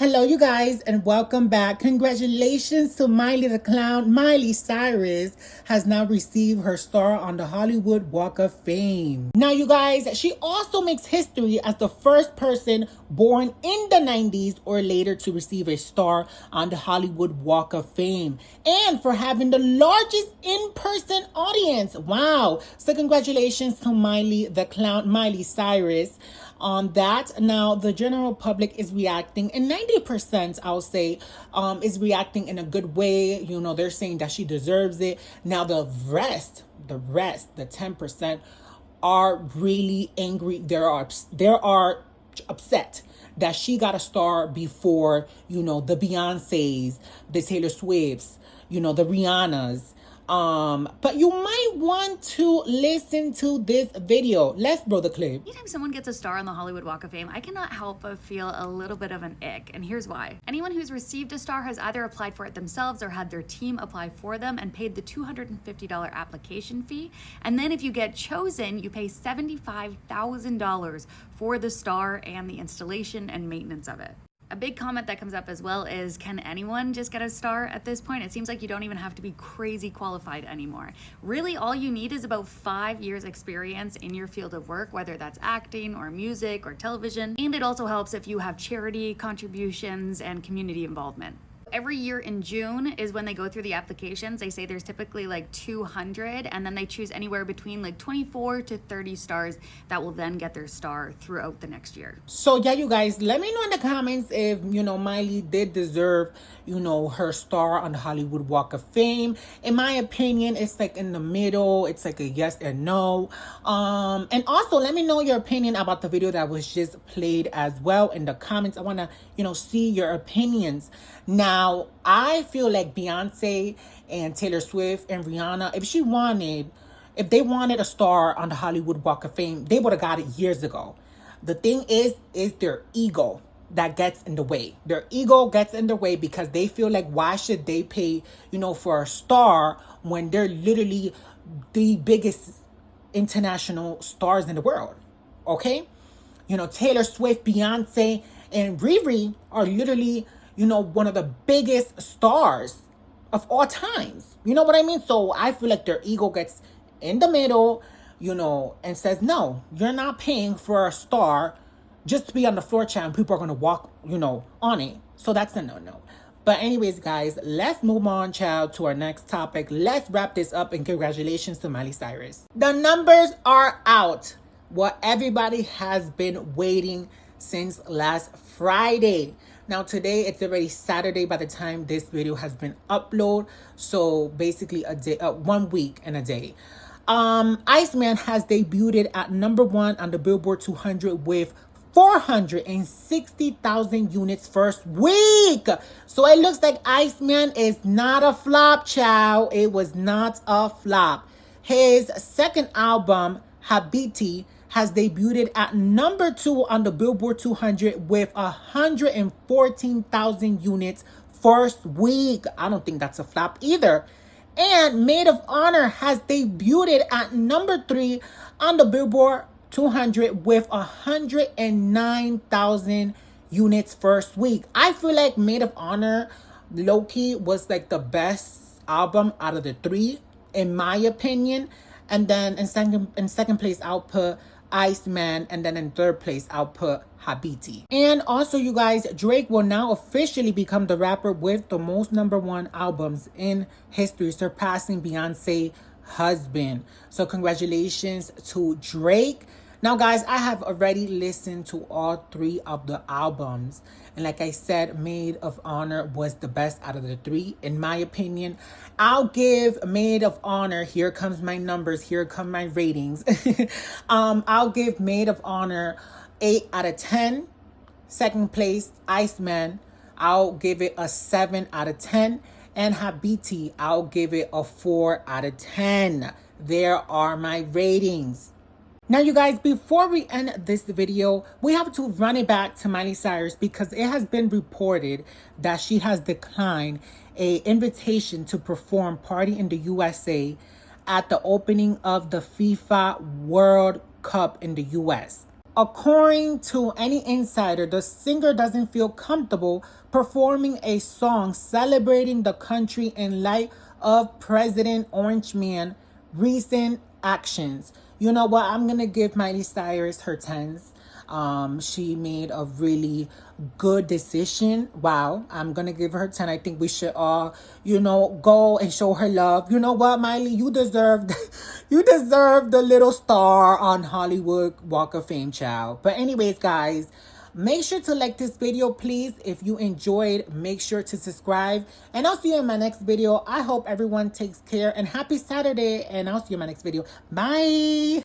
Hello, you guys, and welcome back. Congratulations to Miley the Clown. Miley Cyrus has now received her star on the Hollywood Walk of Fame. Now, you guys, she also makes history as the first person born in the 90s or later to receive a star on the Hollywood Walk of Fame, and for having the largest in-person audience. Wow. So congratulations to Miley the Clown, Miley Cyrus, on that. Now the general public is reacting, and 90% I'll say is reacting in a good way. You know, they're saying that she deserves it. Now the 10% are really angry. There are upset that she got a star before, you know, the Beyoncés, the Taylor Swifts, you know, the Rihannas. But you might want to listen to this video. Let's roll the clip. Anytime someone gets a star on the Hollywood Walk of Fame, I cannot help but feel a little bit of an ick, and here's why. Anyone who's received a star has either applied for it themselves or had their team apply for them and paid the $250 application fee. And then if you get chosen, you pay $75,000 for the star and the installation and maintenance of it. A big comment that comes up as well is, can anyone just get a star at this point? It seems like you don't even have to be crazy qualified anymore. Really, all you need is about 5 years experience in your field of work, whether that's acting or music or television. And it also helps if you have charity contributions and community involvement. Every year in June is when they go through the applications. They say there's typically like 200, and then they choose anywhere between like 24 to 30 stars that will then get their star throughout the next year. So yeah, you guys, let me know in the comments if, you know, Miley did deserve, you know, her star on the Hollywood Walk of Fame. In my opinion, it's like in the middle. It's like a yes and no. And also let me know your opinion about the video that was just played as well in the comments. I want to, you know, see your opinions. Now, I feel like Beyonce and Taylor Swift and Rihanna, if they wanted a star on the Hollywood Walk of Fame, they would have got it years ago. The thing is their ego that gets in the way. Their ego gets in the way because they feel like, why should they pay, you know, for a star when they're literally the biggest international stars in the world? Okay? You know, Taylor Swift, Beyonce, and Riri are literally, you know, one of the biggest stars of all times. You know what I mean? So I feel like their ego gets in the middle, you know, and says, no, you're not paying for a star just to be on the floor chat and people are going to walk, you know, on it. So that's a no-no. But anyways, guys, let's move on, child, to our next topic. Let's wrap this up, and congratulations to Miley Cyrus. The numbers are out. What everybody has been waiting since last Friday. Now today it's already Saturday by the time this video has been uploaded. So basically a day, 1 week and a day. Icemen has debuted at #1 on the Billboard 200 with 460,000 units first week. So it looks like Iceman is not a flop, child. It was not a flop. His second album, Habibti, has debuted at #2 on the Billboard 200 with 114,000 units first week. I don't think that's a flop either. And Maid of Honor has debuted at #3 on the Billboard 200 with 109,000 units first week. I feel like Maid of Honor, low-key, was like the best album out of the three, in my opinion. And then in second place, I'll put Iceman, and then in third place, I'll put Habibti. And also, you guys, Drake will now officially become the rapper with the most #1 albums in history, surpassing Beyonce's husband. So congratulations to Drake. Now, guys, I have already listened to all 3 of the albums. And like I said, Maid of Honor was the best out of the 3, in my opinion. I'll give Maid of Honor, here comes my numbers, here come my ratings. I'll give Maid of Honor 8 out of 10. Second place, Iceman, I'll give it a 7 out of 10. And Habibti, I'll give it a 4 out of 10. There are my ratings. Now, you guys, before we end this video, we have to run it back to Miley Cyrus because it has been reported that she has declined an invitation to perform Party in the USA at the opening of the FIFA World Cup in the US. According to any insider, the singer doesn't feel comfortable performing a song celebrating the country in light of President Orange Man recent actions. You know what? I'm gonna give Miley Cyrus her tens. She made a really good decision. Wow, I'm gonna give her 10. I think we should all, go and show her love. You know what, Miley? You deserve you deserve the little star on Hollywood Walk of Fame, child. But anyways, guys, make sure to like this video, please. If you enjoyed, make sure to subscribe. And I'll see you in my next video. I hope everyone takes care. And happy Saturday. And I'll see you in my next video. Bye.